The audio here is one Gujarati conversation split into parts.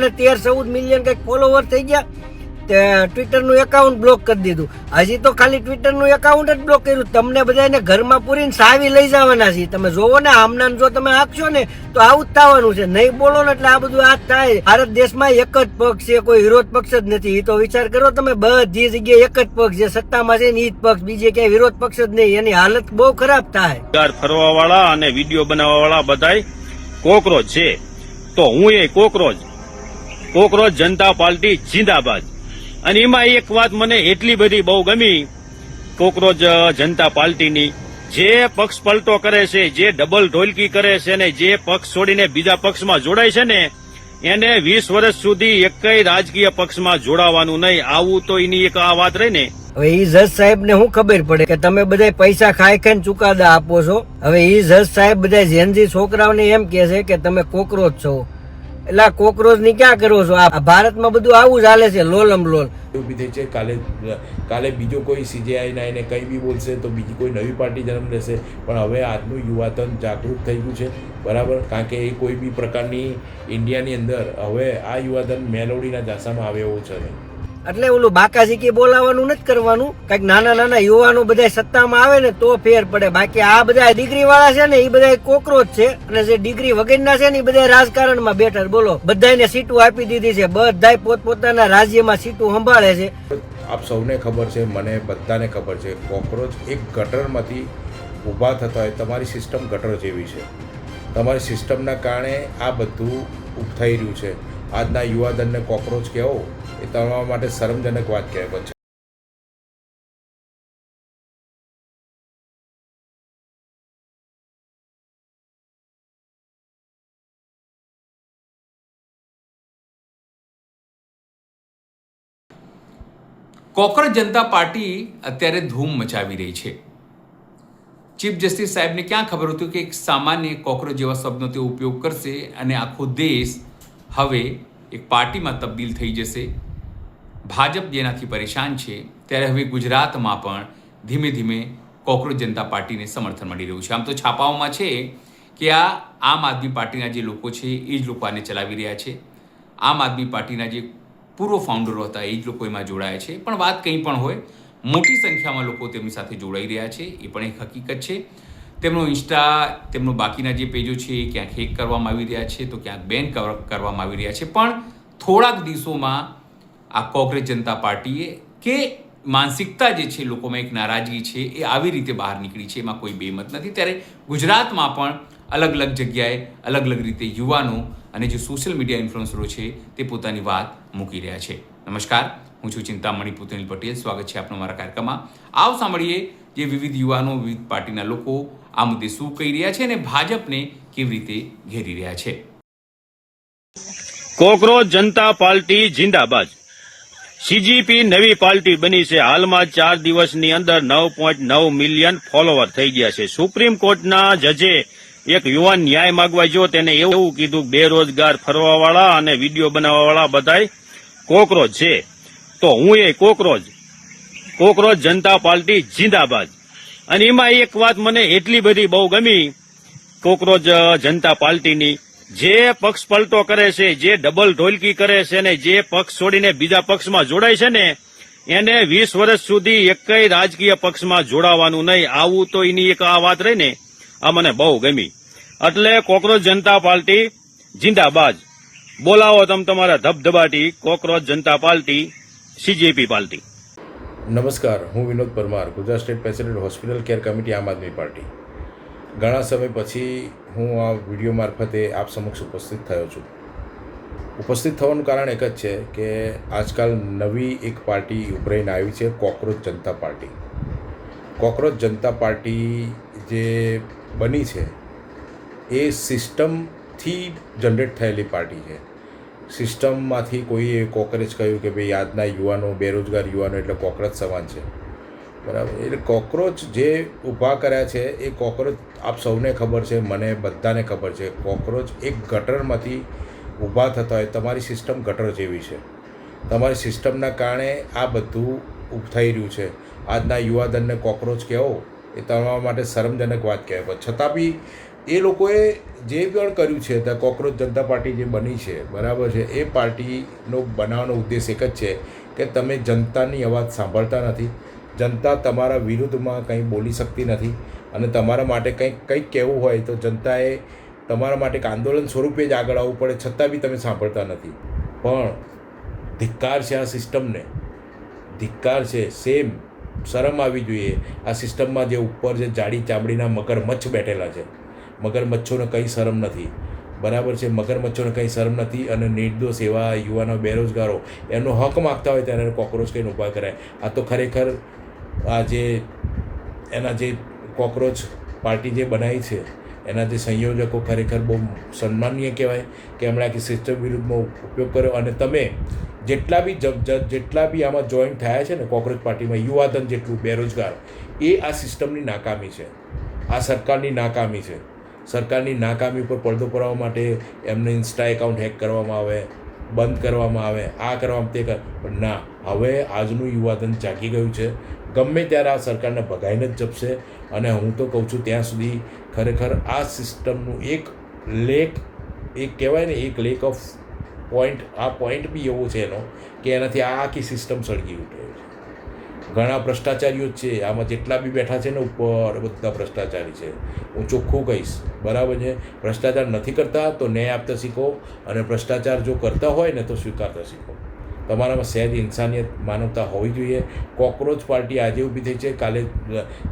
એને 13-14 મિલિયન કંઈક ફોલોવર થઈ ગયા. ટ્વિટરનું એકાઉન્ટ બ્લોક કરી દીધું. હજી તો ખાલી ટ્વિટરનું એકાઉન્ટ જ બ્લોક કર્યું. તમને બધાને ઘરમાં પૂરીને સાવી લઈ જવાના છે. તમે જોવો ને આમના જો તમે આપશો ને તો આવું જ થવાનું છે. નહીં બોલો ને એટલે આ બધું આ થાય. ભારત દેશમાં એક જ પક્ષ છે, કોઈ વિરોધ પક્ષ જ નથી. એ તો વિચાર કરો તમે, બધી જગ્યાએ એક જ પક્ષ જે સત્તામાં છે ને એ જ પક્ષ, બીજે ક્યાંય વિરોધ પક્ષ જ નહીં. એની હાલત બહુ ખરાબ થાય. ફરવા વાળા અને વિડીયો બનાવવા વાળા બધાય કોકરોચ છે. તો હું એ કોકરોચ જનતા પાર્ટી જિંદાબાદ. અને એમાં એક વાત મને એટલી બધી બહુ ગમી કોકરોચ જનતા પાર્ટીની, જે પક્ષ પલટો કરે છે, જે ડબલ ઢોલકી કરે છે ને જે પક્ષ છોડીને બીજા પક્ષમાં જોડાય છે ને એને 20 વર્ષ સુધી એકય રાજકીય પક્ષમાં જોડાવાનું નહીં. આવું તો એની એક આ વાત રહી ને. હવે ઈ જજ સાહેબ ને શું ખબર પડે કે તમે બધા પૈસા ખાઈ ખાઈને ચુકાદા આપો છો. હવે ઈ જજ સાહેબ બધા જેનજી છોકરાઓને એમ કે છે કે તમે કોકરોચ છો. એટલે કોકરોચ ની ક્યાં કરો છો? આ ભારતમાં બધું આવું જ હાલે છે, લોલમ લોલ. ઉભી થઈ છે. કાલે બીજો કોઈ સીજેઆઈ ના એને કંઈ બી બોલશે તો બીજી કોઈ નવી પાર્ટી જન્મ લેશે. પણ હવે આજનું યુવાધન જાગૃત થઈ ગયું છે, બરાબર. કારણ કે એ કોઈ બી પ્રકારની ઇન્ડિયાની અંદર હવે આ યુવાધન મેલોડીના જાસામાં આવે એવું છે. એટલે ઓલું બાકાજીકી બોલાવાનું નથી કરવાનું. કઈક નાના નાના યુવાનો બધા સત્તામાં આવે ને તો ફેર પડે. બાકી આ બધા ડિગ્રી વાળા છે ને એ બધા કોકરોચ છે, અને જે ડિગ્રી વગરના છે ને એ બધા રાજકારણમાં બેઠા. બોલો, બધાને સીટું આપી દીધી છે, બધાય પોતપોતાના રાજ્યમાં સીટું સંભાળે છે. આપ સૌને ખબર છે, મને બધાને ખબર છે, કોકરોચ એક ગટરમાંથી ઊભા થતા હોય. તમારી સિસ્ટમ ગટર જેવી છે. તમારી સિસ્ટમના કારણે આ બધું થઈ રહ્યું છે. આજના યુવાધનને કોકરોચ કહેવો એ તમારા માટે શરમજનક વાત કહેવાય છે. કોકરોચ જનતા પાર્ટી અત્યારે ધૂમ મચાવી રહી છે. ચીફ જસ્ટિસ સાહેબને ક્યાં ખબર હતું કે એક સામાન્ય કોકરોચ જેવા શબ્દનો તેઓ ઉપયોગ કરશે અને આખો દેશ હવે એક પાર્ટીમાં તબદીલ થઈ જશે. ભાજપ જેનાથી પરેશાન છે ત્યારે હવે ગુજરાતમાં પણ ધીમે ધીમે કોકરોચ જનતા પાર્ટીને સમર્થન મળી રહ્યું છે. આમ તો છાપાઓમાં છે કે આ આમ આદમી પાર્ટીના જે લોકો છે એ જ લોકો આને ચલાવી રહ્યા છે. આમ આદમી પાર્ટીના જે પૂર્વ ફાઉન્ડરો હતા એ જ લોકો એમાં જોડાયા છે. પણ વાત કંઈ પણ હોય, મોટી સંખ્યામાં લોકો તેમની સાથે જોડાઈ રહ્યા છે, એ પણ એક હકીકત છે. તેમનો ઇન્સ્ટા, તેમનો બાકીના જે પેજો છે એ ક્યાંક હેક કરવામાં આવી રહ્યા છે, તો ક્યાંક બેન કરવામાં આવી રહ્યા છે. પણ થોડાક દિવસોમાં આ કોકરોચ જનતા પાર્ટીએ કે માનસિકતા જે છે લોકોમાં એક નારાજગી છે એ આવી રીતે બહાર નીકળી છે, એમાં કોઈ બેમત નથી. ત્યારે ગુજરાતમાં પણ અલગ અલગ જગ્યાએ અલગ અલગ રીતે યુવાનો અને જે સોશિયલ મીડિયા ઇન્ફ્લુએન્સરો છે તે પોતાની વાત મૂકી રહ્યા છે. નમસ્કાર, હું છું ચિંતામણી પુતેલ પટેલ. સ્વાગત છે આપનો મારા કાર્યક્રમમાં. આવો સાંભળીએ જે વિવિધ યુવાનો, વિવિધ પાર્ટીના લોકો આ મુદ્દે શું કહી રહ્યા છે અને ભાજપને કેવી રીતે ઘેરી રહ્યા છે. કોકરોચ જનતા પાર્ટી જિંદાબાદ. સીજીપી નવી પાર્ટી બની છે. હાલમાં 4 દિવસની અંદર 9.9 મિલિયન ફોલોવર થઈ ગયા છે. સુપ્રીમ કોર્ટના જજે એક યુવાન ન્યાય માંગવા ગયો, તેને એવું કીધું બેરોજગાર ફરવા વાળા અને વિડીયો બનાવવા વાળા બધાય કોકરોચ છે. તો હું એ કોકરોચ જનતા પાર્ટી જિંદાબાદ. અને એમાં એક વાત મને એટલી બધી બહુ ગમી કોકરોચ જનતા પાર્ટીની, જે પક્ષ પલટો કરે છે, જે ડબલ ઢોલકી કરે છે ને જે પક્ષ છોડીને બીજા પક્ષમાં જોડાય છે ને એને 20 વર્ષ સુધી એકય રાજકીય પક્ષમાં જોડાવાનું નહીં. આવું તો એની એક આ વાત રહી ને, આ મને બહુ ગમી. એટલે કોકરોચ જનતા પાર્ટી જિંદાબાદ. બોલાવો તમે તમારા ધબધબાટી કોકરોચ જનતા પાર્ટી સીજેપી પાર્ટી. નમસ્કાર, હું Vinod Parmar, Gujarat state patient hospital care committee, આમ આદમી પાર્ટી. ઘણા સમય પછી હું આ વિડીયો મારફતે આપ સમક્ષ ઉપસ્થિત થયો છું. ઉપસ્થિત થવાનું કારણ એક જ છે કે આજકાલ નવી એક પાર્ટી ઉભરાઈને આવી છે, કોકરોચ જનતા પાર્ટી. કોકરોચ જનતા પાર્ટી જે બની છે એ સિસ્ટમથી જનરેટ થયેલી પાર્ટી છે. સિસ્ટમમાંથી કોઈએ કોકરેજ કહ્યું કે ભાઈ આજના યુવાનો, બેરોજગાર યુવાનો એટલે કોકરોચ સમાન છે, બરાબર. એટલે કોકરોચ જે ઊભા કર્યા છે એ કોકરોચ આપ સૌને ખબર છે, મને બધાને ખબર છે. કોકરોચ એક ગટરમાંથી ઊભા થતા હોય. તમારી સિસ્ટમ ગટર જેવી છે. તમારી સિસ્ટમના કારણે આ બધું થઈ રહ્યું છે. આજના યુવાધનને કોકરોચ કહેવો એ તમારા માટે શરમજનક વાત કહેવાય. છતાં બી એ લોકોએ જે પણ કર્યું છે ત્યાં કોકરોચ જનતા પાર્ટી જે બની છે બરાબર છે, એ પાર્ટીનો બનાવવાનો ઉદ્દેશ એક જ છે કે તમે જનતાની અવાજ સાંભળતા નથી, જનતા તમારા વિરુદ્ધમાં કંઈ બોલી શકતી નથી, અને તમારા માટે કંઈક કહેવું હોય તો જનતાએ તમારા માટે એક આંદોલન સ્વરૂપે જ આગળ આવવું પડે, છતાં બી તમે સાંભળતા નથી. પણ ધિક્કાર છે આ સિસ્ટમને, ધિક્કાર છે. સેમ શરમ આવી જોઈએ આ સિસ્ટમમાં જે ઉપર જે જાડી ચામડીના મગરમચ્છ બેઠેલા છે, મગરમચ્છોને કંઈ શરમ નથી, બરાબર છે, મગરમચ્છોને કંઈ શરમ નથી. અને નિર્દોષ એવા યુવાનો બેરોજગારો એમનો હક માગતા હોય ત્યારે કોકરોચ કહીને ઊભા કરાય. આ તો ખરેખર આ જે એના જે કોકરોચ પાર્ટી જે બનાવી છે એના જે સંયોજકો ખરેખર બહુ સન્માનીય કહેવાય કે એમણે આખી સિસ્ટમ વિરુદ્ધમાં ઉપયોગ કર્યો. અને તમે જેટલા બી આમાં જોઈન્ટ થયા છે ને કોકરોચ પાર્ટીમાં, યુવાધન જેટલું બેરોજગાર, એ આ સિસ્ટમની નાકામી છે, આ સરકારની નાકામી છે. સરકારની નાકામી ઉપર પડદો પાડવા માટે એમને ઇન્સ્ટા એકાઉન્ટ હેક કરવામાં આવે, બંધ કરવામાં આવે, આ કરવામાં તે પણ ના, હવે આજનું યુવાધન જાગી ગયું છે. ગમે ત્યારે આ સરકારને ભગાઈને જ જપશે. અને હું તો કહું છું ત્યાં સુધી ખરેખર આ સિસ્ટમનું એક કહેવાય ને એક લેક ઓફ પોઈન્ટ, આ પોઈન્ટ બી એવો છે એનો કે એનાથી આ આખી સિસ્ટમ સળગી ઉઠે છે. ઘણા ભ્રષ્ટાચારીઓ જ છે આમાં, જેટલા બી બેઠા છે ને ઉપર બધા ભ્રષ્ટાચારી છે. હું ચોખ્ખું કહીશ, બરાબર છે. ભ્રષ્ટાચાર નથી કરતા તો ન્યાય આપતા શીખો, અને ભ્રષ્ટાચાર જો કરતા હોય ને તો સ્વીકારતા શીખો. તમારામાં સહેજ ઇન્સાનિયત, માનવતા હોવી જોઈએ. કોકરોચ પાર્ટી આજે ઊભી થઈ છે,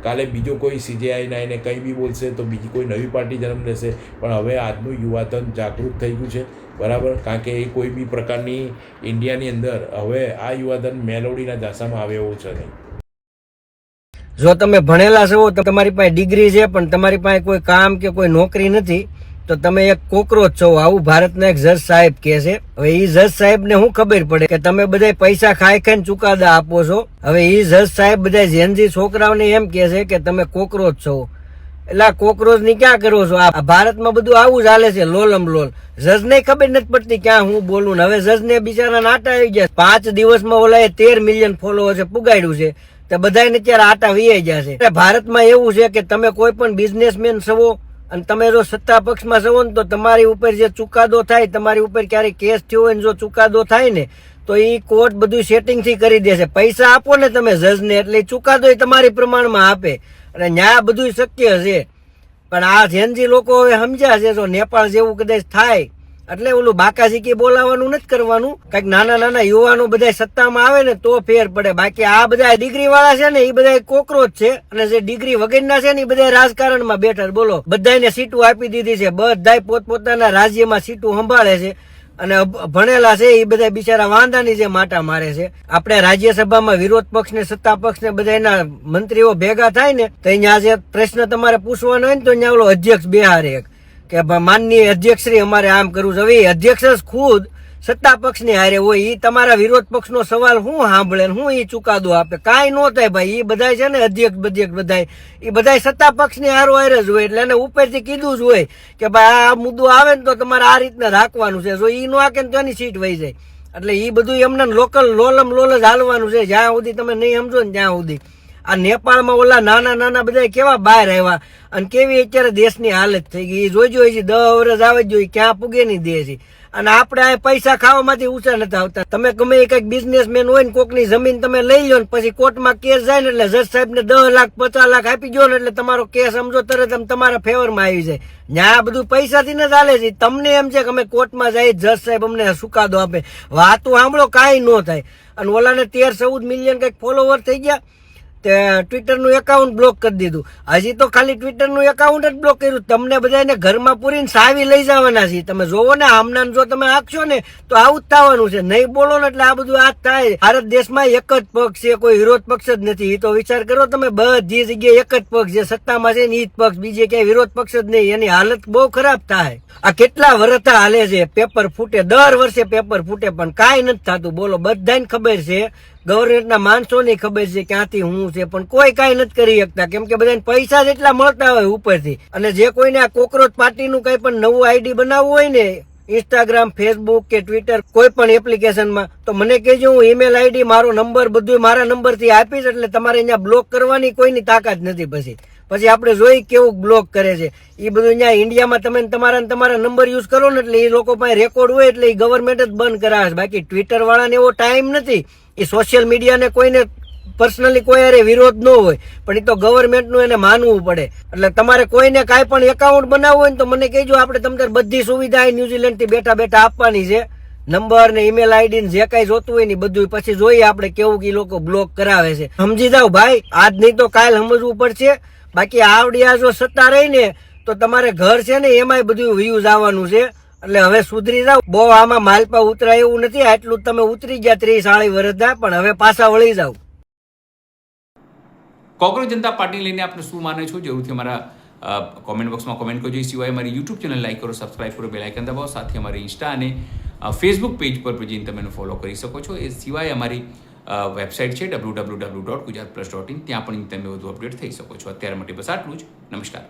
કાલે બીજો કોઈ CJIના એને કંઈ બી બોલશે તો બીજી કોઈ નવી પાર્ટી જન્મ લેશે. પણ હવે આજનું યુવાધન જાગૃત થઈ ગયું છે, બરાબર, કારણ કે એ કોઈ બી પ્રકારની ઇન્ડિયાની અંદર હવે આ યુવાધન મેલોડીના જાસામાં આવે એવું છે નહીં. જો તમે ભણેલા છો તો તમારી પાસે ડિગ્રી છે પણ તમારી પાસે કોઈ કામ કે કોઈ નોકરી નથી તો તમે એક કોકરોચ છો, આવું ભારતના એક જજ સાહેબ કહે છે. હવે એ જજ સાહેબ ને શું ખબર પડે કે તમે બધા પૈસા ખાઈ ખાઈને ચુકાદા આપો છો. હવે એ જજ સાહેબ બધા જેનજી છોકરાઓને એમ કહે છે કે તમે કોકરોચ છો. એટલે કોકરોચ ની ક્યાં કરો છો? આ ભારતમાં બધું આવું ચાલે છે, લોલમ લોલ. જજ ને ખબર નથી પડતી ક્યાં હું બોલું. હવે જજ ને બિચારા આટા આવી ગયા. 5 દિવસમાં ઓલાએ 13 મિલિયન ફોલોઅર્સ પુગાડ્યું છે, તો બધાને અત્યારે આટા વીઆઈ જશે. ભારતમાં એવું છે કે તમે કોઈ પણ બિઝનેસમેન છો અને તમે જો સત્તા પક્ષમાં છો ને તો તમારી ઉપર જે ચુકાદો થાય, તમારી ઉપર ક્યારેક કેસ થયો હોય ને જો ચુકાદો થાય ને તો એ કોર્ટ બધું સેટિંગ થી કરી દેશે. પૈસા આપો ને તમે જજને એટલે ચુકાદો તમારી પ્રમાણમાં આપે અને ન્યાય બધું શક્ય છે. પણ આ જેનજી લોકો હવે સમજ્યા છે, જો નેપાળ જેવું કદાચ થાય એટલે ઓલું બાકાશીકી બોલાવાનું નથી કરવાનું. કઈક નાના નાના યુવાનો બધા સત્તામાં આવે ને તો ફેર પડે. બાકી આ બધા ડિગ્રી વાળા છે ને એ બધા કોકરોચ છે, અને જે ડિગ્રી વગરના છે ને એ બધા રાજકારણમાં બેઠા. બોલો, બધાને સીટો આપી દીધી છે, બધા પોતપોતાના રાજ્યમાં સીટો સંભાળે છે, અને ભણેલા છે એ બધા બિચારા વાંદાની જે માટા મારે છે. આપણે રાજ્યસભામાં વિરોધ પક્ષ ને સત્તા પક્ષ ને બધા એના મંત્રીઓ ભેગા થાય ને તો અહીંયા જે પ્રશ્ન તમારે પૂછવાનો હોય ને તો અહીંયા ઓલો અધ્યક્ષ બિહારે કે માનનીય અધ્યક્ષશ્રી અમારે આમ કરવું છે. હવે અધ્યક્ષ જ ખુદ સત્તા પક્ષની હારે હોય, એ તમારા વિરોધ પક્ષનો સવાલ શું સાંભળે, શું એ ચુકાદો આપે? કાંઈ ન થાય ભાઈ. એ બધા છે ને અધ્યક્ષ બધા એ બધા સત્તા પક્ષની હારો હારે જ હોય. એટલે એને ઉપરથી કીધું જ હોય કે ભાઈ આ મુદ્દો આવે ને તો તમારે આ રીતના રાખવાનું છે. જો એ નો આકે ને તો એની સીટ વહી જાય. એટલે એ બધું એમને લોકલ લોલમ લોલ જ હાલવાનું છે જ્યાં સુધી તમે નહીં સમજો ને ત્યાં સુધી. આ નેપાળમાં ઓલા નાના બધા કેવા બહાર આવ્યા અને કેવી અત્યારે દેશની હાલત થઈ ગઈ જોઈજો. 10 વર્ષ આવે જ જોઈએ ક્યાં પૂગે નહીં દે છે. અને આપણે આ પૈસા ખાવામાંથી ઊંચા નથી આવતા. તમે ગમે એ કઈક બિઝનેસમેન હોય ને કોકની જમીન તમે લઈ લો ને પછી કોર્ટમાં કેસ જાય ને એટલે જજ સાહેબ ને 10 લાખ 50 લાખ આપી ગયો ને એટલે તમારો કેસ સમજો તરત તમારા ફેવરમાં આવી જાય. ત્યાં બધું પૈસાથી ને ચાલે છે. તમને એમ છે કે અમે કોર્ટમાં જઈએ જજ સાહેબ અમને ચુકાદો આપે. વાતું સાંભળો, કાંઈ ન થાય. અને ઓલાને 13-14 મિલિયન કઈક ફોલોવર થઈ ગયા, ટ્વિટરનું એકાઉન્ટ બ્લોક કરી દીધું. હજી તો ખાલી ટ્વિટરનું એકાઉન્ટ જ બ્લોક કર્યું. તમને બધાને ઘરમાં પૂરીને સાવી લઈ જવાના છે. તમે જોવો ને આમના જો તમે આખશો ને તો આવું જ થવાનું છે. નહીં બોલો ને એટલે આ બધું આ થાય. ભારત દેશમાં એક જ પક્ષ છે, કોઈ વિરોધ પક્ષ જ નથી. એ તો વિચાર કરો તમે, બધી જગ્યાએ એક જ પક્ષ જે સત્તામાં છે ને એ જ પક્ષ, બીજે ક્યાંય વિરોધ પક્ષ જ નહીં. એની હાલત બહુ ખરાબ થાય. આ કેટલા વર્ષા હાલે છે, પેપર ફૂટે, દર વર્ષે પેપર ફૂટે પણ કાંઈ નથી થતું. બોલો, બધાને ખબર છે, ગવર્મેન્ટના માણસોની ખબર છે ક્યાંથી હું છે, પણ કોઈ કાંઈ નથી કરી શકતા કેમ કે બધાને પૈસા જ એટલા મળતા હોય ઉપરથી. અને જે કોઈને આ કોકરોચ પાર્ટીનું કઈ પણ નવું આઈડી બનાવવું હોય ને, ઇન્સ્ટાગ્રામ, ફેસબુક કે ટ્વિટર કોઈ પણ એપ્લિકેશનમાં, તો મને કહેજો, હું ઈમેલ આઈડી, મારો નંબર બધું મારા નંબરથી આપીશ. એટલે તમારે અહીંયા બ્લોક કરવાની કોઈની તાકાત નથી પછી. પછી આપણે જોઈ કેવું બ્લોક કરે છે એ બધું ત્યાં ઇન્ડિયામાં તમે તમારા નંબર યુઝ કરો ને એટલે એ લોકો પાસે રેકોર્ડ હોય એટલે એ ગવર્મેન્ટ જ બંધ કરાવે છે. બાકી ટ્વિટર વાળાને એવો ટાઈમ નથી. એ સોશિયલ મીડિયાને કોઈને પર્સનલી કોઈ અરે વિરોધ ન હોય, પણ એ તો ગવર્મેન્ટનું એને માનવું પડે. એટલે તમારે કોઈને કાંઈ પણ એકાઉન્ટ બનાવવું હોય ને તો મને કહેજો, આપણે તમને બધી સુવિધા ન્યુઝીલેન્ડથી બેઠા બેઠા આપવાની છે. નંબર ને ઈમેલ આઈડી ને જે કાંઈ જોતું હોય ને બધું પછી જોઈએ આપણે કેવું કે લોકો બ્લોક કરાવે છે. સમજી જાવ ભાઈ, આજ નહીં તો કાલ સમજવું પડશે. બાકી આવડી આ જો સત્તા રહી ને તો તમારે ઘર છે ને એમાંય બધું વ્યૂઝ આવવાનું છે. એટલે હવે સુધરી જાવ. બહુ આમાં માલપા ઉતરાય એવું નથી. આટલું તમે ઉતરી ગયા 30-40 વર્ષના, પણ હવે પાછા વળી જાવ. કોકરોચ જનતા પાર્ટી લઈને આપણે શું માને છો જરૂરથી અમારા કોમેન્ટ બોક્સમાં કોમેન્ટ કરજો. એ સિવાય અમારી યુટ્યુબ ચેનલ લાઈક કરો, સબસ્ક્રાઇબ કરો, બેલ આઇકન દબાવો. સાથે અમારી ઇન્સ્ટા અને ફેસબુક પેજ પર જઈને તમે ફોલો કરી શકો છો. એ સિવાય અમારી વેબસાઇટ છે www.gujaratplus.in, ત્યાં પણ તમે વધુ અપડેટ થઈ શકો છો. અત્યારે માટે બસ આટલું જ. નમસ્કાર.